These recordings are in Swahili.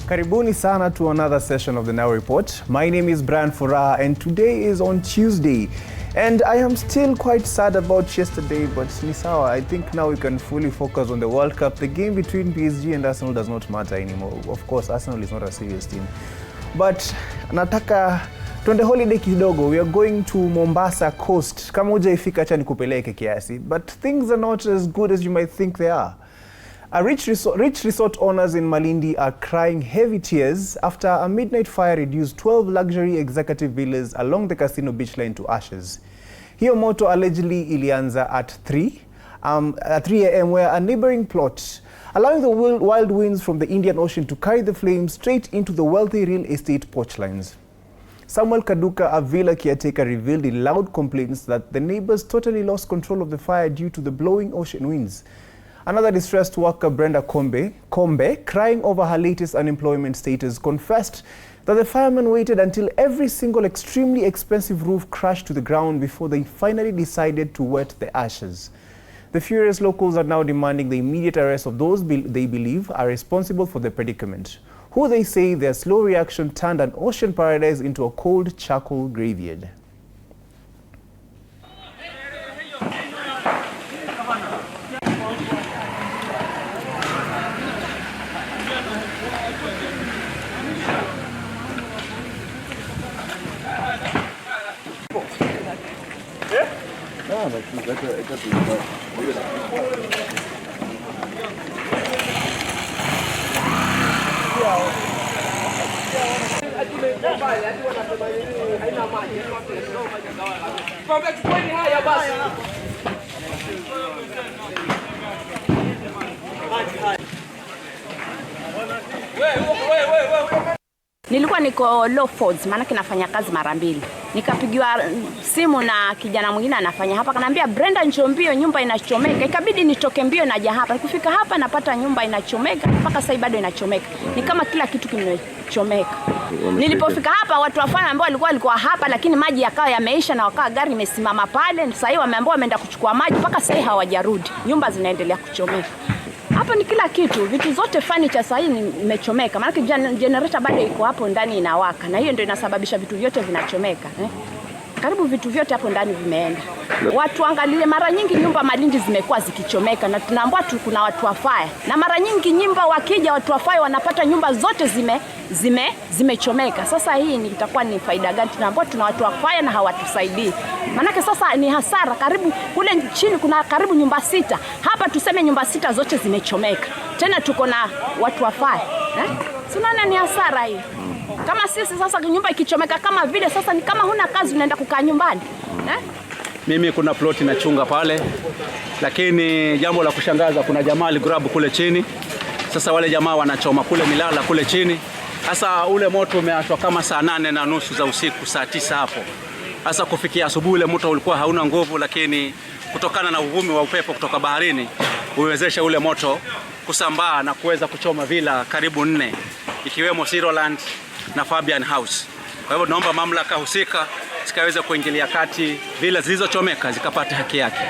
Karibuni sana to another session of the Now Report. My name is Furaha and today is on Tuesday. And I am still quite sad about yesterday, but Nisawa, I think now we can fully focus on the World Cup. The game between PSG and Arsenal does not matter anymore. Of course, Arsenal is not a serious team. But nataka twende holiday kidogo. We are going to Mombasa coast. Kama hujaifika acha nikupeleke kiasi. But things are not as good as you might think they are. Rich resort owners in Malindi are crying heavy tears after a midnight fire reduced 12 luxury executive villas along the casino beach line to ashes. Hiyo moto allegedly ilianza at 3 a.m. where a neighboring plot, allowing the wild winds from the Indian Ocean to carry the flames straight into the wealthy real estate porch lines. Samuel Kaduka, a villa caretaker, revealed in loud complaints that the neighbors totally lost control of the fire due to the blowing ocean winds. Another distressed worker, Brenda Kombe, crying over her latest unemployment status, confessed that the firemen waited until every single extremely expensive roof crashed to the ground before they finally decided to wet the ashes. The furious locals are now demanding the immediate arrest of those they believe are responsible for the predicament, who they say their slow reaction turned an ocean paradise into a cold charcoal graveyard. Nilikuwa niko low fords, maana kinafanya kazi mara mbili. Nikapigiwa simu na kijana mwingine anafanya hapa, kananiambia Brenda, njoo mbio, nyumba inachomeka. Ikabidi nitoke mbio naja hapa. Nikifika hapa napata nyumba inachomeka, mpaka sasa bado inachomeka. Ni kama kila kitu kimechomeka. Nilipofika hapa watu wafanya ambao walikuwa hapa, lakini maji yakawa yameisha na wakawa gari imesimama pale. Sasa hivi wameambiwa wameenda kuchukua maji, mpaka sasa hawajarudi. Nyumba zinaendelea kuchomeka. Hapa ni kila kitu, vitu zote furniture sasa hivi imechomeka. Maana generator bado iko hapo ndani inawaka, na hiyo ndio inasababisha vitu vyote vinachomeka. Karibu vitu vyote hapo ndani vimeenda. Watu angalie, mara nyingi nyumba Malindi zimekuwa zikichomeka na tunaambiwa tu kuna watu wa fire. Na mara nyingi nyumba wakija watu wa fire wanapata nyumba zote zimechomeka. Sasa hii itakuwa ni faida gani? Tunaambiwa tuna watu wa fire na hawatusaidii. Maana sasa ni hasara, karibu kule chini kuna karibu nyumba 6. Hapa tuseme nyumba 6 zote zimechomeka. Tena tuko na watu wa fire. Tunaona ni hasara hii. Kama sisi sasa nyumba ikichomeka kama vile sasa ni kama huna kazi unaenda kukaa nyumbani. Mimi kuna ploti na chunga pale, lakini jambo la kushangaza kuna jamaa grab kule chini. Sasa wale jamaa wanachoma kule milala kule chini. Sasa ule moto umeashwa kama saa 8:30 za usiku, saa 9 hapo. Sasa kufikia asubuhi ule moto ulikuwa hauna nguvu, lakini kutokana na uvumi wa upepo kutoka baharini uwezesha ule moto kusambaa na kuweza kuchoma vila karibu 4 ikiwemo Siroland na Fabian House. Kwa hivyo naomba mamlaka husika zikaweza kuingilia kati, vile zilizochomeka zikapata haki yake.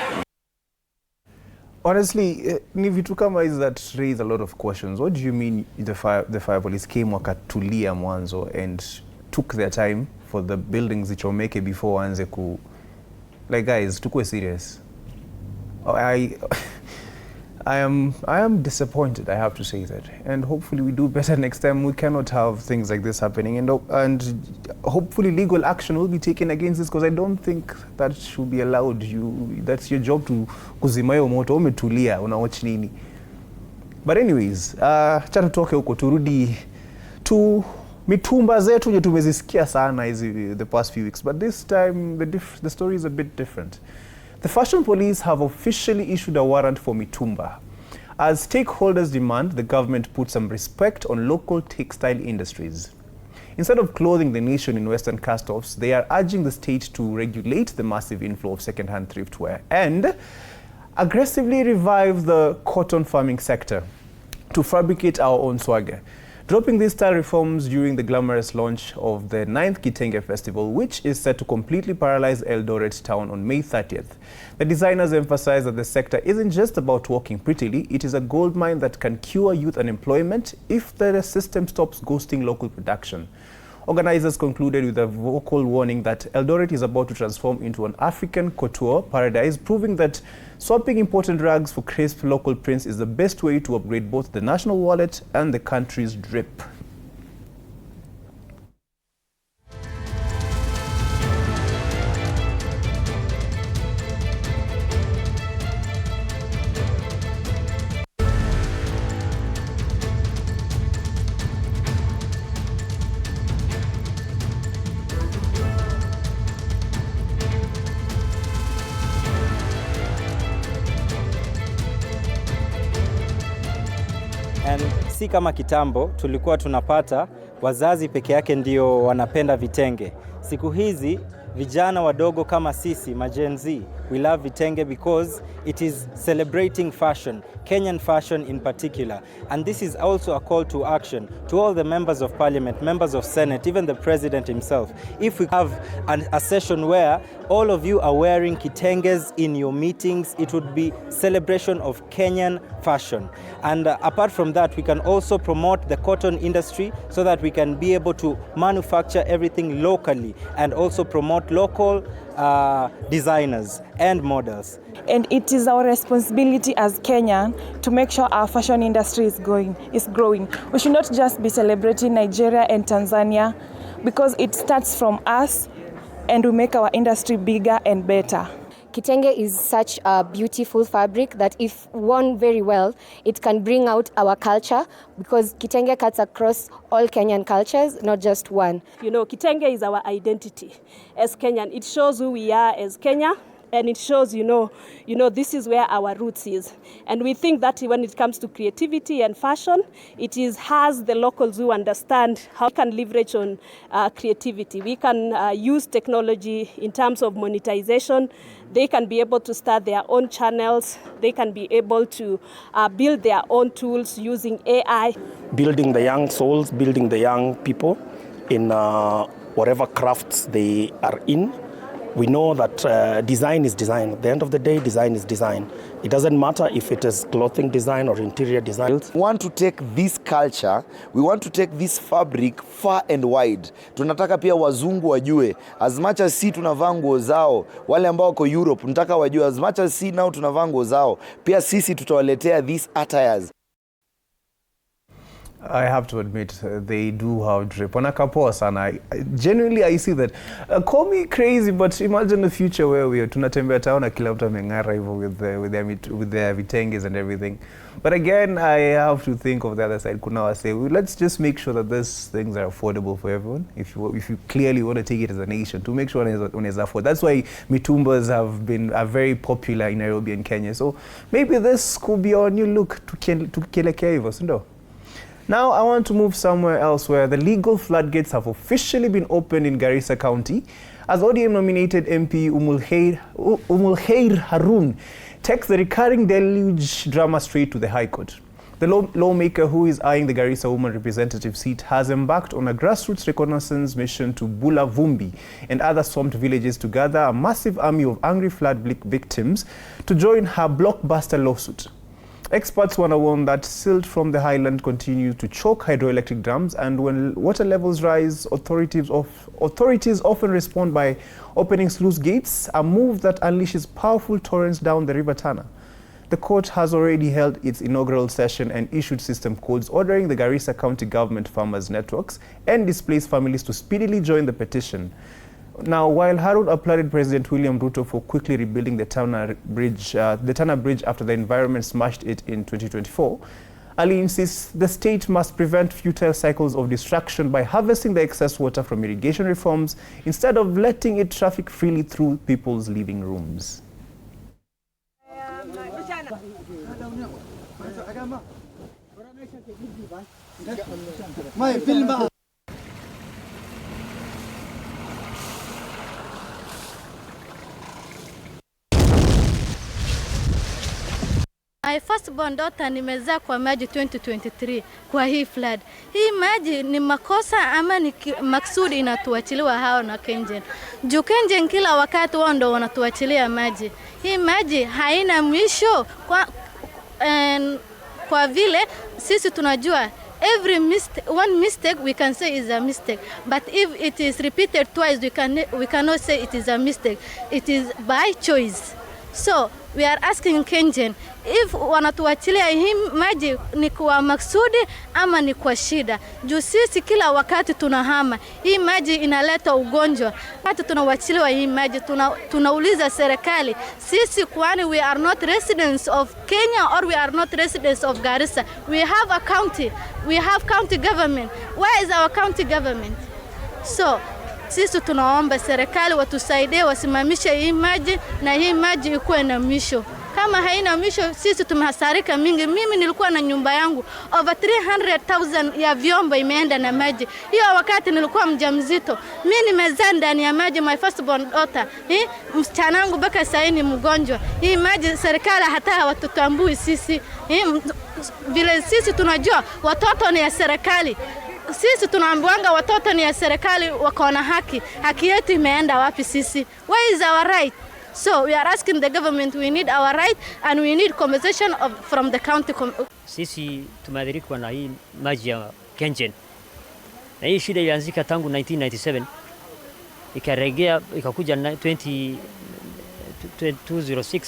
Honestly, ni vitu kama hizi that raise a lot of questions. What do you mean the fire police came wakatulia mwanzo and took their time for the buildings zichomeke before anze ku, like guys, tukue serious. I am disappointed, I have to say that, and hopefully we do better next time. We cannot have things like this happening, and hopefully legal action will be taken against this, because I don't think that should be allowed. That's your job to kuzima hiyo moto, umetulia unawatch nini. But anyways, acha tutoke huko turudi to mitumba zetu je tumezisikia sana hizi the past few weeks, but this time the story is a bit different. The fashion police have officially issued a warrant for mitumba. As stakeholders demand, the government put some respect on local textile industries. Instead of clothing the nation in Western cast-offs, they are urging the state to regulate the massive inflow of second-hand thriftwear and aggressively revive the cotton farming sector to fabricate our own swagger. dropping these style reforms during the glamorous launch of the 9th Kitenge Festival, which is set to completely paralyze Eldoret town on May 30th. The designers emphasize that the sector isn't just about walking prettily, it is a gold mine that can cure youth unemployment if the system stops ghosting local production. Organizers concluded with a vocal warning that Eldoret is about to transform into an African couture paradise, proving that swapping imported rugs for crisp local prints is the best way to upgrade both the national wallet and the country's drip. And si kama kitambo tulikuwa tunapata wazazi peke yake ndio wanapenda vitenge. Siku hizi vijana wadogo kama sisi Gen Z, we love vitenge because it is celebrating fashion, Kenyan fashion in particular. And this is also a call to action to all the members of parliament, members of Senate, even the president himself. If we have a session where all of you are wearing kitenges in your meetings, it would be celebration of Kenyan fashion. And apart from that, we can also promote the cotton industry so that we can be able to manufacture everything locally and also promote local designers and models. And it is our responsibility as Kenyan to make sure our fashion industry is growing. We should not just be celebrating Nigeria and Tanzania, because it starts from us and we make our industry bigger and better. Kitenge is such a beautiful fabric that if worn very well, it can bring out our culture, because kitenge cuts across all Kenyan cultures, not just one. You know, kitenge is our identity as Kenyan. It shows who we are as Kenya, and it shows, you know, this is where our roots is. And we think that when it comes to creativity and fashion, it has the locals who understand how we can leverage on creativity. We can use technology in terms of monetization. They can be able to start their own channels. They can be able to build their own tools using AI. Building the young souls, building the young people in whatever crafts they are in. We know that design is design. At the end of the day, design is design. It doesn't matter if it is clothing design or interior design. We want to take this culture, we want to take this fabric far and wide. Tunataka pia wazungu wajue, as much as si tunavaa nguo zao, wale ambao wako Europe, tunataka wajue, as much as si nao tunavaa nguo zao, pia sisi tutawaletea these attires. I have to admit, they do have drip. Wanakapoa sana. Genuinely, I see that. Call me crazy, but imagine the future where we are tunatembea town na kila mtu ameng'ara hivyo with their vitenges and everything. But again, I have to think of the other side. Kuna wase, let's just make sure that these things are affordable for everyone. If you clearly want to take it as a nation, to make sure unaweza afford. That's why mitumbas are very popular in Nairobi and Kenya. So maybe this could be our new look to kielekea hivyo, sindo? Now I want to move somewhere else where the legal floodgates have officially been opened in Garissa County as ODM-nominated MP Umulkhair Harun takes the recurring deluge drama straight to the High Court. The lawmaker who is eyeing the Garissa woman representative seat has embarked on a grassroots reconnaissance mission to Bula Vumbi and other swamped villages to gather a massive army of angry flood victims to join her blockbuster lawsuit. Experts warn that silt from the highland continue to choke hydroelectric dams, and when water levels rise, authorities often respond by opening sluice gates, a move that unleashes powerful torrents down the River Tana. The court has already held its inaugural session and issued system codes ordering the Garissa County Government Farmers Networks and displaced families to speedily join the petition. Now, while Harun applauded President William Ruto for quickly rebuilding the Tana Bridge after the environment smashed it in 2024, Ali insists the state must prevent futile cycles of destruction by harvesting the excess water from irrigation reforms instead of letting it traffic freely through people's living rooms. My firstborn daughter nimezaa kwa maji 2023 kwa hii flood. Hii maji ni makosa ama ni maksudi inatuachiliwa hao na KenGen? Juu KenGen kila wakati wao ndio wanatuachilia maji. Hii maji haina mwisho kwa vile sisi tunajua one mistake we can say is a mistake, but if it is repeated twice we cannot say it is a mistake. It is by choice. So we are asking KenGen if wanatuachilia hii maji ni kwa maksudi ama ni kwa shida. Juu sisi kila wakati tunahama. Hii maji inaleta ugonjwa. Wakati tunawachiliwa hii maji tunauliza serikali, sisi kwani we are not residents of Kenya or we are not residents of Garissa? We have a county. We have county government. Where is our county government? So sisi tunaomba serikali watusaidie wasimamishe hii maji na hii maji ikuwe na mwisho. Kama haina mwisho sisi tumehasarika mingi. Mimi nilikuwa na nyumba yangu over 300,000 ya vyombo imeenda na maji. Hiyo wakati nilikuwa mjamzito. Mimi nimezaa ndani ya maji, my firstborn daughter. Msichana wangu mpaka sasa ni mgonjwa. Hii maji serikali hata hawatutambui sisi. Vile sisi tunajua watoto ni ya serikali. Sisi tunaambiwanga watoto ni ya serikali wako na haki. Haki yetu imeenda wapi sisi? Where is our right? So we are asking the government, we need our right and we need compensation from the county. Sisi tumeathirika na hii maji ya KenGen. Na hii shida ilianzika tangu 1997. Ikaregea ikakuja 2006.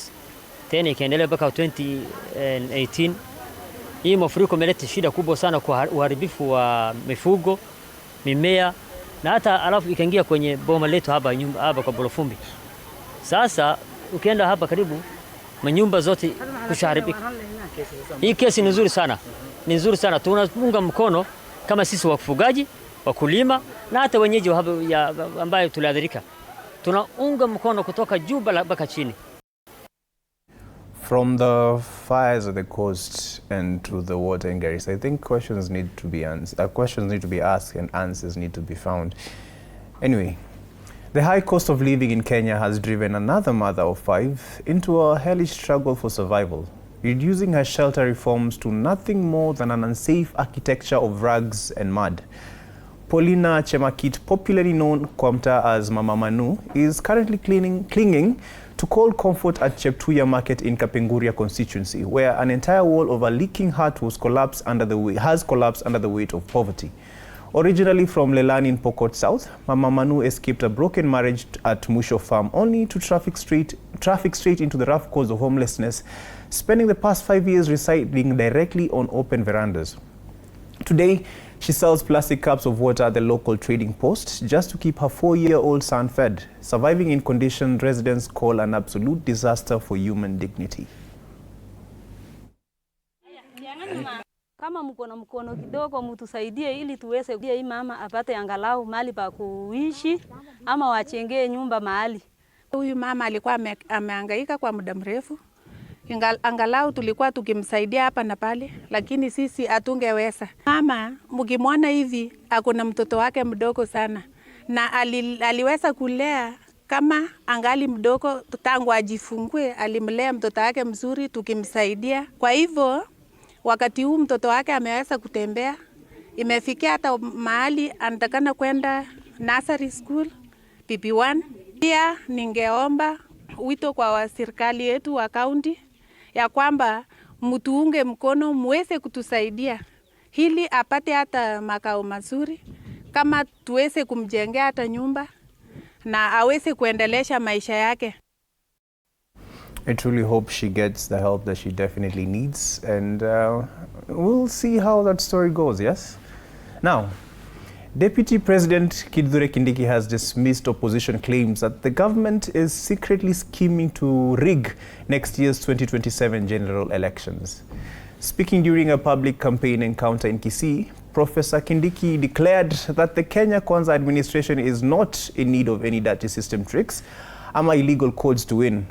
Tena ikaendelea mpaka 2018. Hii mafuriko imeleta shida kubwa sana kwa uharibifu wa mifugo, mimea na hata alafu ikaingia kwenye boma letu hapa kwa Bolofumbi. Sasa ukienda hapa karibu manyumba zote kusharibika. Hii kesi ni nzuri sana. Ni nzuri sana. Tunaunga mkono kama sisi wafugaji, wakulima na hata wenyeji ambao tuliathirika. Tunaunga mkono kutoka juu mpaka chini. From the fires of the coast and to the water in Garissa, I think questions need to be asked and answers need to be found. Anyway, the high cost of living in Kenya has driven another mother of 5 into a hellish struggle for survival, reducing her shelter reforms to nothing more than an unsafe architecture of rags and mud. Paulina Chemakit, popularly known kwa mtaa as Mama Manu, is currently clinging to cold comfort at Cheptuya Market in Kapenguria constituency, where an entire wall of a leaking hut has collapsed under the weight of poverty. Originally from Lelani in Pokot South, Mama Manu escaped a broken marriage at Musho Farm, only to traffic straight into the rough course of homelessness, spending the past 5 years residing directly on open verandas. Today, she sells plastic cups of water at the local trading post just to keep her 4-year-old son fed, surviving in conditions residents call an absolute disaster for human dignity. Kama mkono kidogo mtusaidie ili tuweze hii mama apate angalau mahali pa kuishi ama wachengee nyumba mahali. Huyu mama alikuwa amehangaika kwa muda mrefu. Angalau tulikuwa tukimsaidia hapa na pale, lakini sisi hatungeweza. Mama mkimwona hivi akuna mtoto wake mdogo sana na aliweza kulea kama angali mdogo tangu ajifungue, alimlea mtoto wake mzuri tukimsaidia. Kwa hivyo wakati huu mtoto wake ameweza kutembea, imefikia hata mahali anatakana kwenda nursery school PP1. Pia ningeomba wito kwa serikali yetu wa county ya kwamba mtuunge mkono, muweze kutusaidia hili apate hata makao mazuri, kama tuweze kumjengea hata nyumba na aweze kuendelesha maisha yake. I truly hope she gets the help that she definitely needs, and we'll see how that story goes, yes? Now, Deputy President Kithure Kindiki has dismissed opposition claims that the government is secretly scheming to rig next year's 2027 general elections. Speaking during a public campaign encounter in Kisii, Professor Kindiki declared that the Kenya Kwanza administration is not in need of any dirty system tricks or illegal codes to win.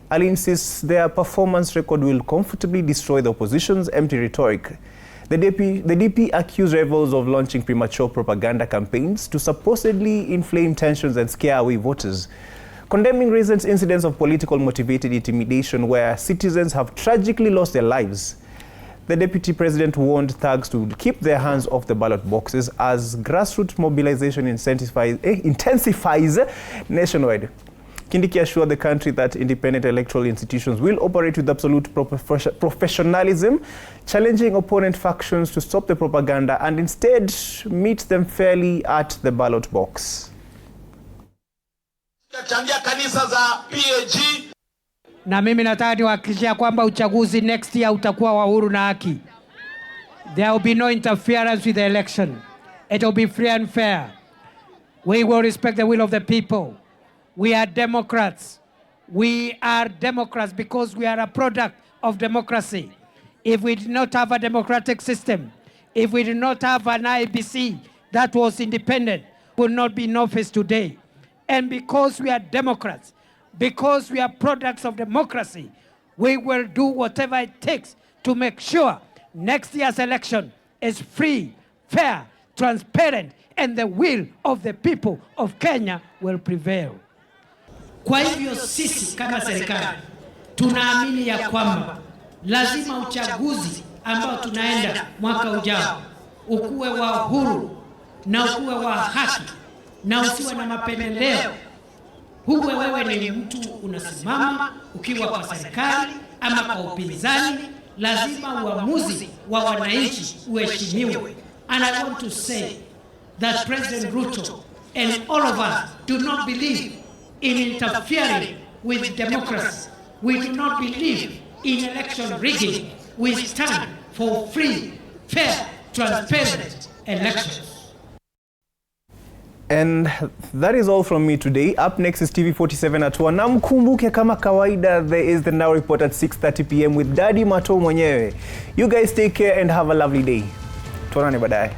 Ali insists their performance record will comfortably destroy the opposition's empty rhetoric. The DP accused rebels of launching premature propaganda campaigns to supposedly inflame tensions and scare away voters. condemning recent incidents of political motivated intimidation where citizens have tragically lost their lives. The Deputy President warned thugs to keep their hands off the ballot boxes as grassroots mobilization intensifies nationwide. Kindiki assured the country that independent electoral institutions will operate with absolute professionalism, challenging opponent factions to stop the propaganda and instead meet them fairly at the ballot box. Kanisa za PAG. Na mimi nataka niwahakikishia kwamba uchaguzi next year utakuwa wa huru na haki. There will be no interference with the election. It will be free and fair. We will respect the will of the people. We are Democrats. We are Democrats because we are a product of democracy. If we did not have a democratic system, if we did not have an IBC that was independent, we would not be in office today. And because we are Democrats, because we are products of democracy, we will do whatever it takes to make sure next year's election is free, fair, transparent, and the will of the people of Kenya will prevail. Kwa hivyo sisi kama serikali tunaamini ya kwamba lazima uchaguzi ambao tunaenda mwaka ujao ukuwe wa huru na ukuwe wa haki na usiwe na mapendeleo. Huwe wewe ni mtu unasimama ukiwa kwa serikali ama kwa upinzani, lazima uamuzi wa wananchi uheshimiwe. And I want to say that President Ruto and all of us do not believe in interfering with democracy. We do not believe in election rigging. We stand for free, fair, transparent elections. And that is all from me today. Up next is TV47 at 1. Na mkumbuke kama kawaida, there is the Now Report at 6:30 p.m. with Daddy Mato mwenyewe. You guys take care and have a lovely day. Tuonane baadaye.